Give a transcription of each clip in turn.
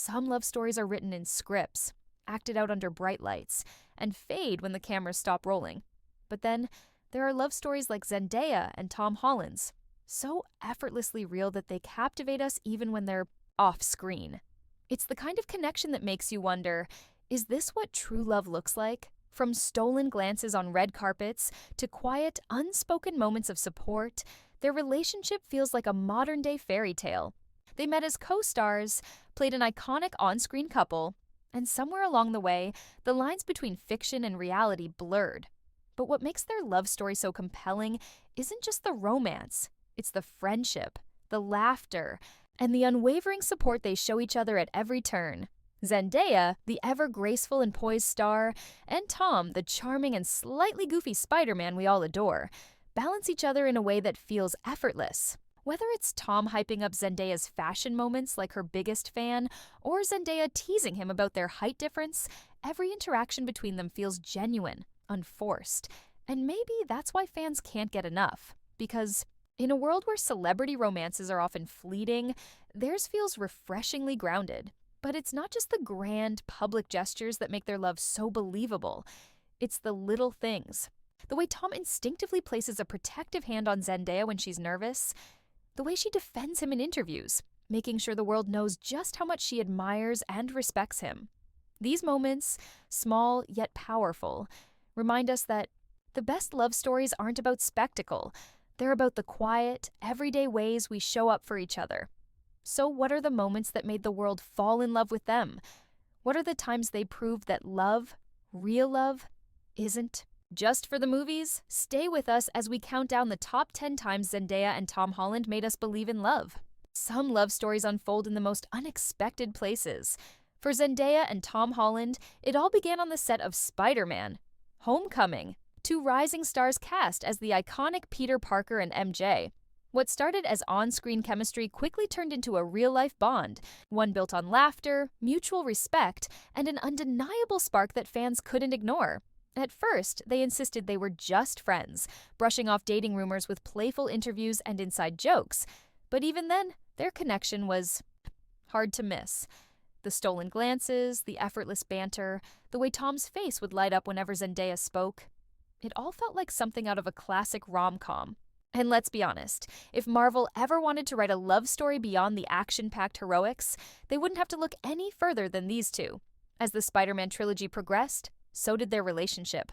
Some love stories are written in scripts, acted out under bright lights, and fade when the cameras stop rolling. But then, there are love stories like Zendaya and Tom Holland's, so effortlessly real that they captivate us even when they're off-screen. It's the kind of connection that makes you wonder, is this what true love looks like? From stolen glances on red carpets to quiet, unspoken moments of support, their relationship feels like a modern-day fairy tale. They met as co-stars, played an iconic on-screen couple, and somewhere along the way, the lines between fiction and reality blurred. But what makes their love story so compelling isn't just the romance, it's the friendship, the laughter, and the unwavering support they show each other at every turn. Zendaya, the ever-graceful and poised star, and Tom, the charming and slightly goofy Spider-Man we all adore, balance each other in a way that feels effortless. Whether it's Tom hyping up Zendaya's fashion moments like her biggest fan, or Zendaya teasing him about their height difference, every interaction between them feels genuine, unforced. And maybe that's why fans can't get enough. Because in a world where celebrity romances are often fleeting, theirs feels refreshingly grounded. But it's not just the grand, public gestures that make their love so believable. It's the little things. The way Tom instinctively places a protective hand on Zendaya when she's nervous. The way she defends him in interviews, making sure the world knows just how much she admires and respects him. These moments, small yet powerful, remind us that the best love stories aren't about spectacle. They're about the quiet, everyday ways we show up for each other. So what are the moments that made the world fall in love with them? What are the times they proved that love, real love, isn't just for the movies? Stay with us as we count down the top 10 times Zendaya and Tom Holland made us believe in love. Some love stories unfold in the most unexpected places. For Zendaya and Tom Holland, it all began on the set of Spider-Man: Homecoming. Two rising stars cast as the iconic Peter Parker and MJ. What started as on-screen chemistry quickly turned into a real-life bond, one built on laughter, mutual respect, and an undeniable spark that fans couldn't ignore. At first, they insisted they were just friends, brushing off dating rumors with playful interviews and inside jokes. But even then, their connection was hard to miss. The stolen glances, the effortless banter, the way Tom's face would light up whenever Zendaya spoke. It all felt like something out of a classic rom-com. And let's be honest, if Marvel ever wanted to write a love story beyond the action-packed heroics, they wouldn't have to look any further than these two. As the Spider-Man trilogy progressed, so did their relationship.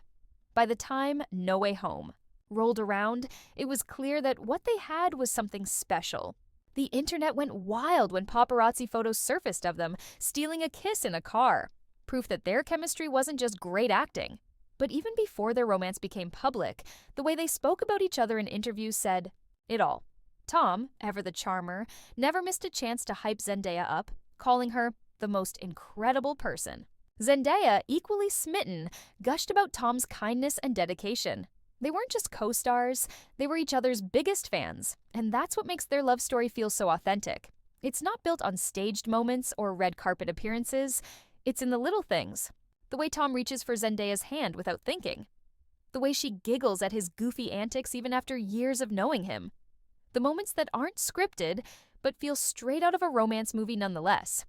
By the time No Way Home rolled around, it was clear that what they had was something special. The internet went wild when paparazzi photos surfaced of them stealing a kiss in a car, proof that their chemistry wasn't just great acting. But even before their romance became public, the way they spoke about each other in interviews said it all. Tom, ever the charmer, never missed a chance to hype Zendaya up, calling her the most incredible person. Zendaya, equally smitten, gushed about Tom's kindness and dedication. They weren't just co-stars, they were each other's biggest fans, and that's what makes their love story feel so authentic. It's not built on staged moments or red carpet appearances, it's in the little things. The way Tom reaches for Zendaya's hand without thinking. The way she giggles at his goofy antics even after years of knowing him. The moments that aren't scripted, but feel straight out of a romance movie nonetheless.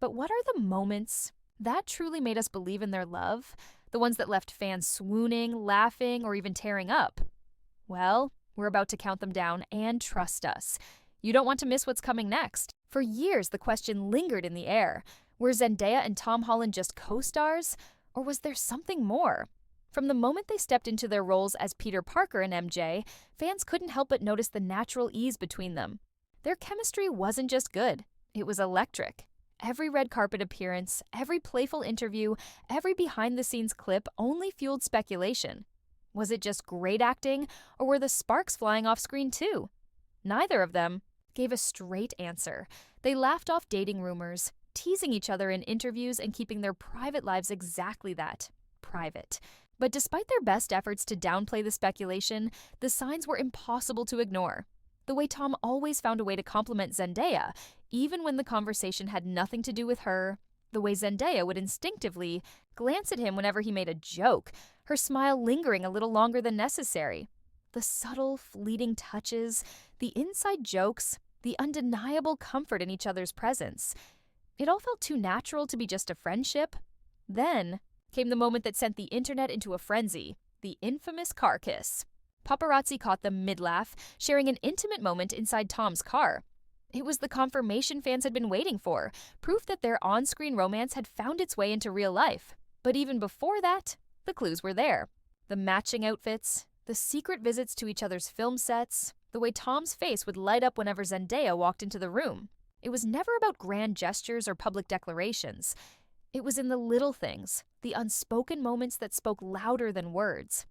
But what are the moments that truly made us believe in their love? The ones that left fans swooning, laughing, or even tearing up? Well, we're about to count them down, and trust us, you don't want to miss what's coming next. For years, the question lingered in the air. Were Zendaya and Tom Holland just co-stars, or was there something more? From the moment they stepped into their roles as Peter Parker and MJ, fans couldn't help but notice the natural ease between them. Their chemistry wasn't just good, it was electric. Every red carpet appearance, every playful interview, every behind-the-scenes clip only fueled speculation. Was it just great acting, or were the sparks flying off screen too? Neither of them gave a straight answer. They laughed off dating rumors, teasing each other in interviews and keeping their private lives exactly that, private. But despite their best efforts to downplay the speculation, the signs were impossible to ignore. The way Tom always found a way to compliment Zendaya, even when the conversation had nothing to do with her. The way Zendaya would instinctively glance at him whenever he made a joke, her smile lingering a little longer than necessary. The subtle, fleeting touches, the inside jokes, the undeniable comfort in each other's presence. It all felt too natural to be just a friendship. Then came the moment that sent the internet into a frenzy, the infamous car kiss. Paparazzi caught them mid-laugh, sharing an intimate moment inside Tom's car. It was the confirmation fans had been waiting for, proof that their on-screen romance had found its way into real life. But even before that, the clues were there. The matching outfits, the secret visits to each other's film sets, the way Tom's face would light up whenever Zendaya walked into the room. It was never about grand gestures or public declarations. It was in the little things, the unspoken moments that spoke louder than words.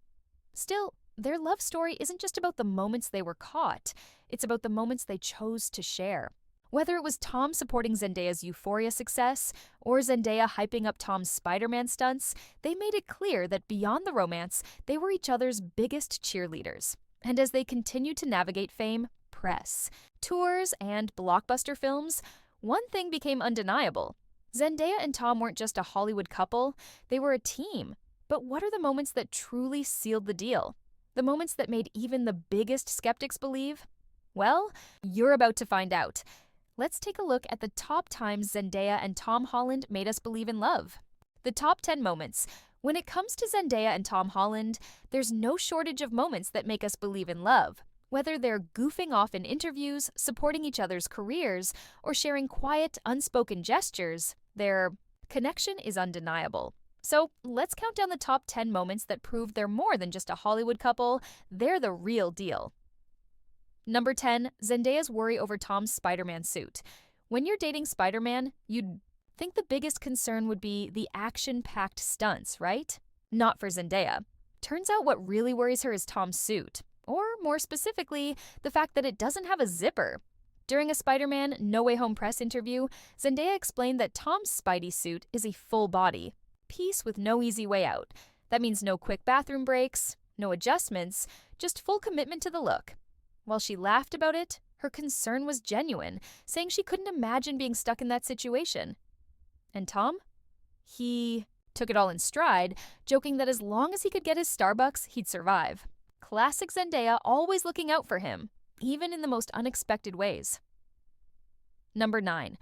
Still, their love story isn't just about the moments they were caught, it's about the moments they chose to share. Whether it was Tom supporting Zendaya's Euphoria success, or Zendaya hyping up Tom's Spider-Man stunts, they made it clear that beyond the romance, they were each other's biggest cheerleaders. And as they continued to navigate fame, press, tours, and blockbuster films, one thing became undeniable. Zendaya and Tom weren't just a Hollywood couple, they were a team. But what are the moments that truly sealed the deal? The moments that made even the biggest skeptics believe? Well, you're about to find out. Let's take a look at the top times Zendaya and Tom Holland made us believe in love. The top 10 moments. When it comes to Zendaya and Tom Holland, there's no shortage of moments that make us believe in love. Whether they're goofing off in interviews, supporting each other's careers, or sharing quiet, unspoken gestures, their connection is undeniable. So let's count down the top 10 moments that prove they're more than just a Hollywood couple, they're the real deal. Number 10, Zendaya's worry over Tom's Spider-Man suit. When you're dating Spider-Man, you'd think the biggest concern would be the action-packed stunts, right? Not for Zendaya. Turns out what really worries her is Tom's suit. Or, more specifically, the fact that it doesn't have a zipper. During a Spider-Man No Way Home press interview, Zendaya explained that Tom's Spidey suit is a full body piece with no easy way out. That means no quick bathroom breaks, no adjustments, just full commitment to the look. While she laughed about it, her concern was genuine, saying she couldn't imagine being stuck in that situation. And Tom? He took it all in stride, joking that as long as he could get his Starbucks, he'd survive. Classic Zendaya, always looking out for him, even in the most unexpected ways. Number 9.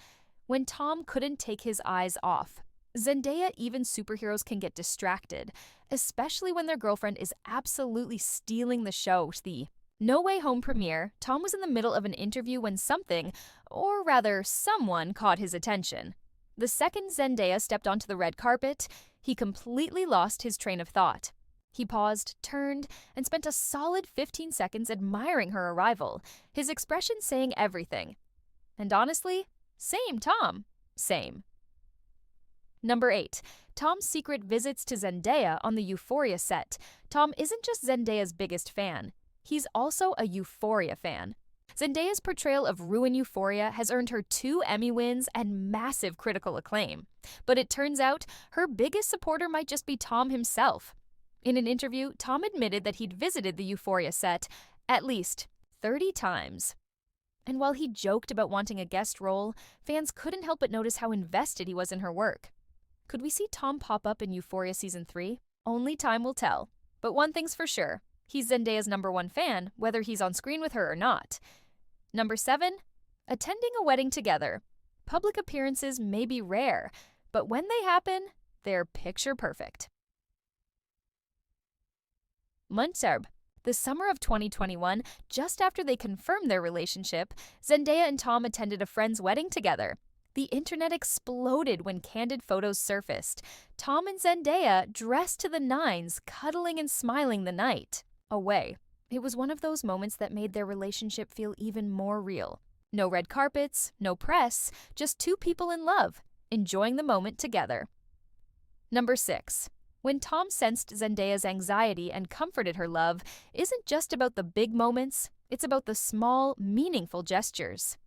When Tom couldn't take his eyes off. Zendaya, even superheroes can get distracted, especially when their girlfriend is absolutely stealing the show. The No Way Home premiere, Tom was in the middle of an interview when something, or rather someone, caught his attention. The second Zendaya stepped onto the red carpet, he completely lost his train of thought. He paused, turned, and spent a solid 15 seconds admiring her arrival, his expression saying everything. And honestly, same Tom. Same. Number 8. Tom's secret visits to Zendaya on the Euphoria set. Tom isn't just Zendaya's biggest fan. He's also a Euphoria fan. Zendaya's portrayal of ruined Euphoria has earned her 2 Emmy wins and massive critical acclaim. But it turns out her biggest supporter might just be Tom himself. In an interview, Tom admitted that he'd visited the Euphoria set at least 30 times. And while he joked about wanting a guest role, fans couldn't help but notice how invested he was in her work. Could we see Tom pop up in Euphoria Season 3? Only time will tell. But one thing's for sure, he's Zendaya's #1 fan, whether he's on screen with her or not. Number 7. Attending a wedding together. Public appearances may be rare, but when they happen, they're picture perfect. Munterb. The summer of 2021, just after they confirmed their relationship, Zendaya and Tom attended a friend's wedding together. The internet exploded when candid photos surfaced. Tom and Zendaya dressed to the nines, cuddling and smiling the night away. It was one of those moments that made their relationship feel even more real. No red carpets, no press, just 2 people in love, enjoying the moment together. Number 6. When Tom sensed Zendaya's anxiety and comforted her love, isn't just about the big moments, it's about the small, meaningful gestures.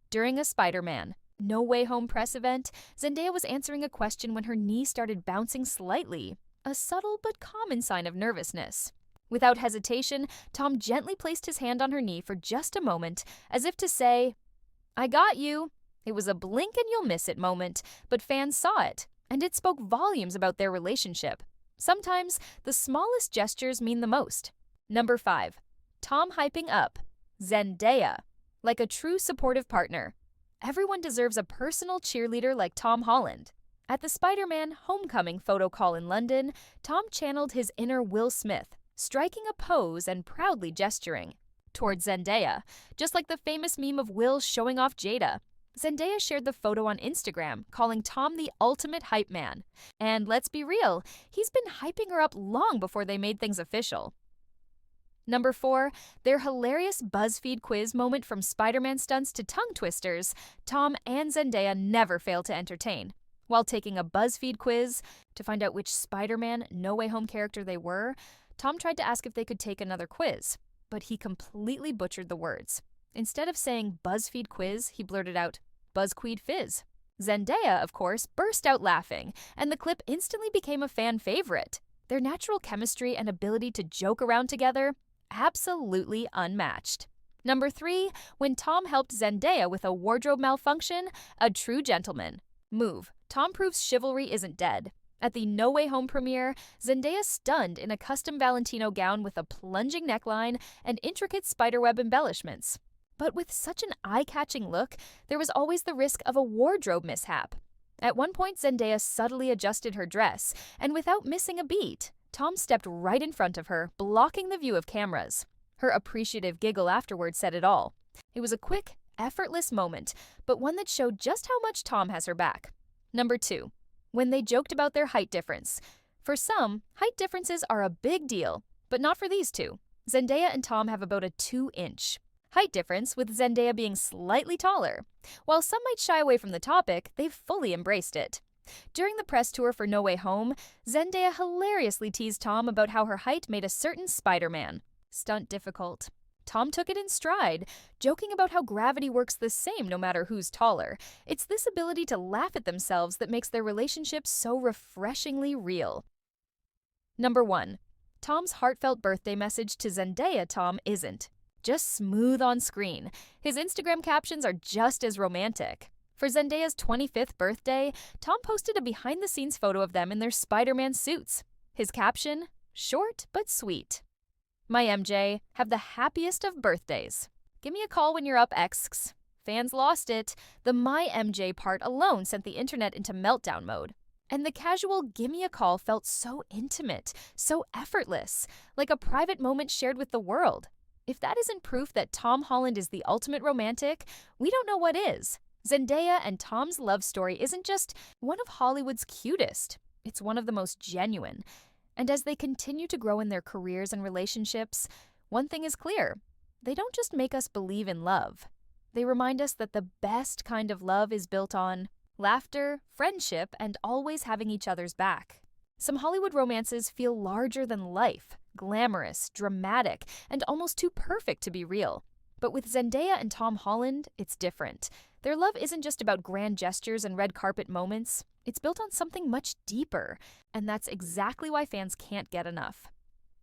During a Spider-Man No Way Home press event, Zendaya was answering a question when her knee started bouncing slightly, a subtle but common sign of nervousness. Without hesitation, Tom gently placed his hand on her knee for just a moment, as if to say, "I got you." It was a blink and you'll miss it moment, but fans saw it, and it spoke volumes about their relationship. Sometimes, the smallest gestures mean the most. Number 5. Tom hyping up Zendaya like a true supportive partner. everyone deserves a personal cheerleader like Tom Holland. At the Spider-Man Homecoming photo call in London, Tom channeled his inner Will Smith, striking a pose and proudly gesturing towards Zendaya, just like the famous meme of Will showing off Jada. Zendaya shared the photo on Instagram, calling Tom the ultimate hype man. And let's be real, he's been hyping her up long before they made things official. Number 4, their hilarious BuzzFeed quiz moment from Spider-Man stunts to tongue twisters, Tom and Zendaya never fail to entertain. While taking a BuzzFeed quiz to find out which Spider-Man No Way Home character they were, Tom tried to ask if they could take another quiz, but he completely butchered the words. Instead of saying BuzzFeed quiz, he blurted out, BuzzQueed Fizz. Zendaya, of course, burst out laughing, and the clip instantly became a fan favorite. Their natural chemistry and ability to joke around together, absolutely unmatched. Number 3, when Tom helped Zendaya with a wardrobe malfunction, a true gentleman. Move. Tom proves chivalry isn't dead. At the No Way Home premiere, Zendaya stunned in a custom Valentino gown with a plunging neckline and intricate spiderweb embellishments. But with such an eye-catching look, there was always the risk of a wardrobe mishap. At one point, Zendaya subtly adjusted her dress, and without missing a beat, Tom stepped right in front of her, blocking the view of cameras. Her appreciative giggle afterward said it all. It was a quick, effortless moment, but one that showed just how much Tom has her back. Number 2, when they joked about their height difference. For some, height differences are a big deal, but not for these two. Zendaya and Tom have about a 2-inch height difference, with Zendaya being slightly taller. While some might shy away from the topic, they've fully embraced it. During the press tour for No Way Home, Zendaya hilariously teased Tom about how her height made a certain Spider-Man stunt difficult. Tom took it in stride, joking about how gravity works the same no matter who's taller. It's this ability to laugh at themselves that makes their relationship so refreshingly real. Number 1, Tom's heartfelt birthday message to Zendaya Tom isn't just smooth on screen. His Instagram captions are just as romantic. For Zendaya's 25th birthday, Tom posted a behind-the-scenes photo of them in their Spider-Man suits. His caption, short but sweet. My MJ, have the happiest of birthdays. Give me a call when you're up, X. Fans lost it. The My MJ part alone sent the internet into meltdown mode. And the casual gimme a call felt so intimate, so effortless, like a private moment shared with the world. If that isn't proof that Tom Holland is the ultimate romantic, we don't know what is. Zendaya and Tom's love story isn't just one of Hollywood's cutest. It's one of the most genuine. And as they continue to grow in their careers and relationships, one thing is clear. They don't just make us believe in love. They remind us that the best kind of love is built on laughter, friendship, and always having each other's back. Some Hollywood romances feel larger than life, glamorous, dramatic, and almost too perfect to be real. But with Zendaya and Tom Holland, it's different. Their love isn't just about grand gestures and red carpet moments. It's built on something much deeper, and that's exactly why fans can't get enough.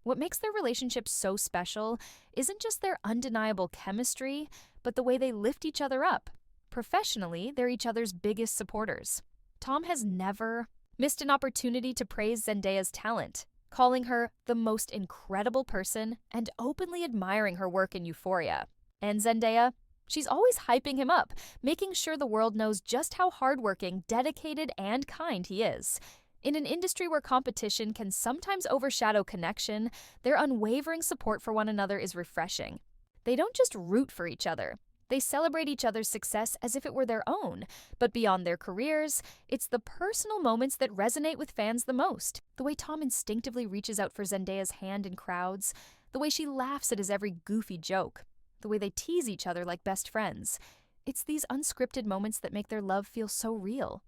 What makes their relationship so special isn't just their undeniable chemistry, but the way they lift each other up. Professionally, they're each other's biggest supporters. Tom has never missed an opportunity to praise Zendaya's talent, calling her the most incredible person and openly admiring her work in Euphoria. And Zendaya, she's always hyping him up, making sure the world knows just how hardworking, dedicated, and kind he is. In an industry where competition can sometimes overshadow connection, their unwavering support for one another is refreshing. They don't just root for each other. They celebrate each other's success as if it were their own. But beyond their careers, it's the personal moments that resonate with fans the most. The way Tom instinctively reaches out for Zendaya's hand in crowds, the way she laughs at his every goofy joke, the way they tease each other like best friends. It's these unscripted moments that make their love feel so real.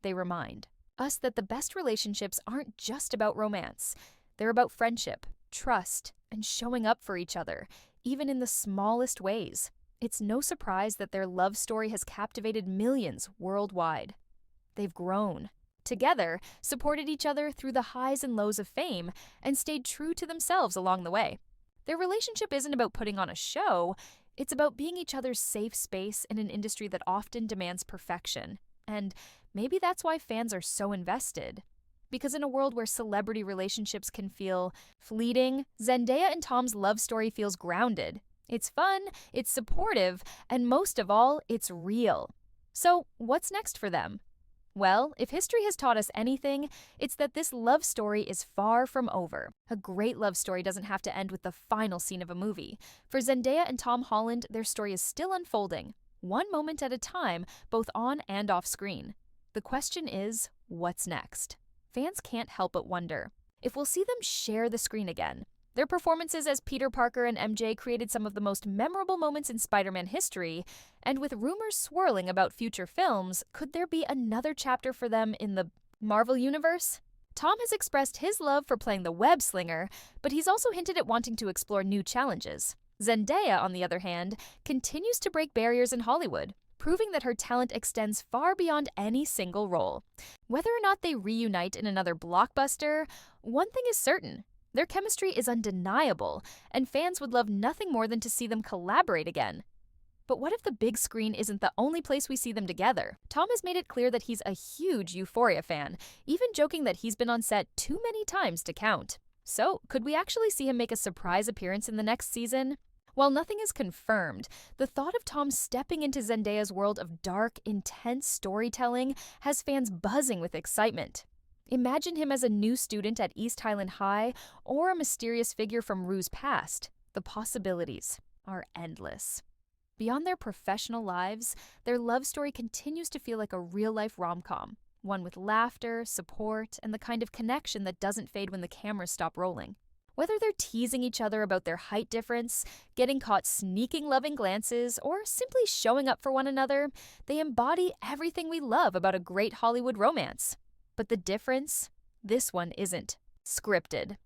They remind us that the best relationships aren't just about romance. They're about friendship, trust, and showing up for each other, even in the smallest ways. It's no surprise that their love story has captivated millions worldwide. They've grown together, supported each other through the highs and lows of fame, and stayed true to themselves along the way. Their relationship isn't about putting on a show, it's about being each other's safe space in an industry that often demands perfection. And maybe that's why fans are so invested. Because in a world where celebrity relationships can feel fleeting, Zendaya and Tom's love story feels grounded. It's fun, it's supportive, and most of all, it's real. So, what's next for them? Well, if history has taught us anything, it's that this love story is far from over. A great love story doesn't have to end with the final scene of a movie. For Zendaya and Tom Holland, their story is still unfolding, one moment at a time, both on and off screen. The question is, what's next? Fans can't help but wonder if we'll see them share the screen again. Their performances as Peter Parker and MJ created some of the most memorable moments in Spider-Man history, and with rumors swirling about future films, could there be another chapter for them in the Marvel Universe? Tom has expressed his love for playing the web slinger, but he's also hinted at wanting to explore new challenges. Zendaya, on the other hand, continues to break barriers in Hollywood, proving that her talent extends far beyond any single role. Whether or not they reunite in another blockbuster, one thing is certain. Their chemistry is undeniable, and fans would love nothing more than to see them collaborate again. But what if the big screen isn't the only place we see them together? Tom has made it clear that he's a huge Euphoria fan, even joking that he's been on set too many times to count. So, could we actually see him make a surprise appearance in the next season? While nothing is confirmed, the thought of Tom stepping into Zendaya's world of dark, intense storytelling has fans buzzing with excitement. Imagine him as a new student at East Highland High or a mysterious figure from Rue's past. The possibilities are endless. Beyond their professional lives, their love story continues to feel like a real-life rom-com, one with laughter, support, and the kind of connection that doesn't fade when the cameras stop rolling. Whether they're teasing each other about their height difference, getting caught sneaking loving glances, or simply showing up for one another, they embody everything we love about a great Hollywood romance. But the difference? This one isn't scripted.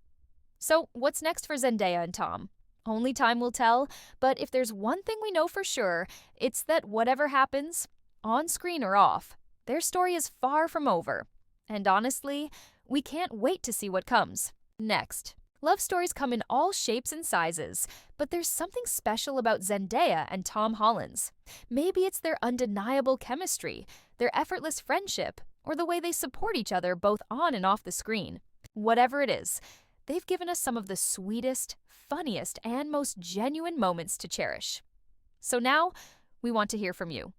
So, what's next for Zendaya and Tom? Only time will tell, but if there's one thing we know for sure, it's that whatever happens, on screen or off, their story is far from over. And honestly, we can't wait to see what comes next. Love stories come in all shapes and sizes, but there's something special about Zendaya and Tom Holland's. Maybe it's their undeniable chemistry, their effortless friendship, or the way they support each other both on and off the screen. Whatever it is, they've given us some of the sweetest, funniest, and most genuine moments to cherish. So now, we want to hear from you.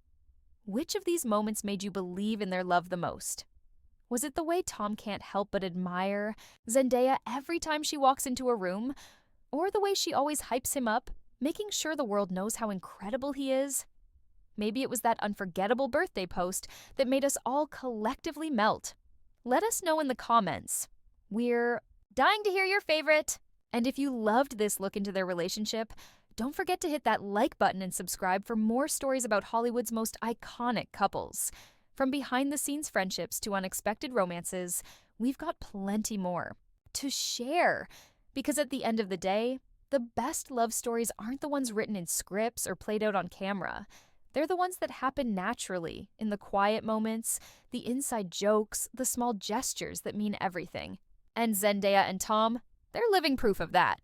Which of these moments made you believe in their love the most? Was it the way Tom can't help but admire Zendaya every time she walks into a room? Or the way she always hypes him up, making sure the world knows how incredible he is? Maybe it was that unforgettable birthday post that made us all collectively melt. Let us know in the comments. We're dying to hear your favorite. And if you loved this look into their relationship, don't forget to hit that like button and subscribe for more stories about Hollywood's most iconic couples. From behind-the-scenes friendships to unexpected romances, we've got plenty more to share. Because at the end of the day, the best love stories aren't the ones written in scripts or played out on camera. They're the ones that happen naturally, in the quiet moments, the inside jokes, the small gestures that mean everything. And Zendaya and Tom, they're living proof of that.